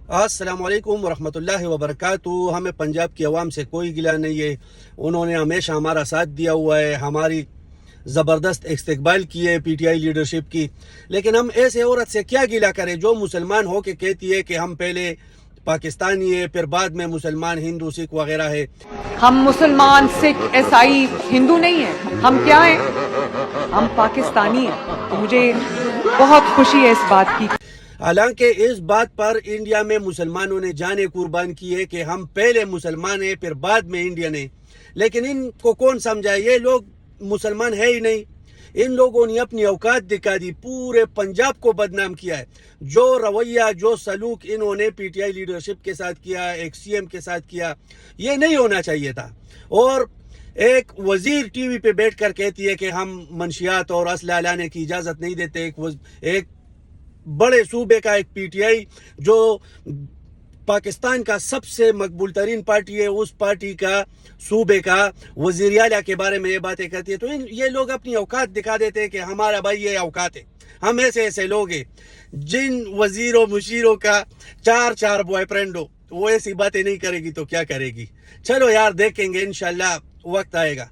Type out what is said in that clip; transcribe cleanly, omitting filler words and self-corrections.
السلام علیکم ورحمۃ اللہ وبرکاتہ۔ ہمیں پنجاب کی عوام سے کوئی گلہ نہیں ہے، انہوں نے ہمیشہ ہمارا ساتھ دیا ہوا ہے، ہماری زبردست استقبال کی ہے پی ٹی آئی لیڈرشپ کی۔ لیکن ہم ایسے عورت سے کیا گلہ کریں جو مسلمان ہو کے کہتی ہے کہ ہم پہلے پاکستانی ہے، پھر بعد میں مسلمان ہندو سکھ وغیرہ ہے۔ ہم مسلمان سکھ عیسائی ہندو نہیں ہیں، ہم کیا ہیں؟ ہم پاکستانی ہیں۔ تو مجھے بہت خوشی ہے اس بات کی۔ حالانکہ اس بات پر انڈیا میں مسلمانوں نے جانیں قربان کی ہے کہ ہم پہلے مسلمان ہیں پھر بعد میں انڈین ہیں، لیکن ان کو کون سمجھائے؟ یہ لوگ مسلمان ہے ہی نہیں۔ ان لوگوں نے اپنی اوقات دکھا دی، پورے پنجاب کو بدنام کیا ہے۔ جو رویہ جو سلوک انہوں نے پی ٹی آئی لیڈرشپ کے ساتھ کیا، ایک سی ایم کے ساتھ کیا، یہ نہیں ہونا چاہیے تھا۔ اور ایک وزیر ٹی وی پہ بیٹھ کر کہتی ہے کہ ہم منشیات اور اسلحہ لانے کی اجازت نہیں دیتے۔ ایک بڑے صوبے کا ایک پی ٹی آئی جو پاکستان کا سب سے مقبول ترین پارٹی ہے، اس پارٹی کا صوبے کا وزیر اعلیٰ کے بارے میں یہ باتیں کرتی ہے، تو یہ لوگ اپنی اوقات دکھا دیتے ہیں کہ ہمارا بھائی یہ اوقات ہے۔ ہم ایسے لوگ ہیں جن وزیروں مشیروں کا چار بوائے فرینڈ ہو، وہ ایسی باتیں نہیں کرے گی تو کیا کرے گی؟ چلو یار، دیکھیں گے انشاءاللہ، وقت آئے گا۔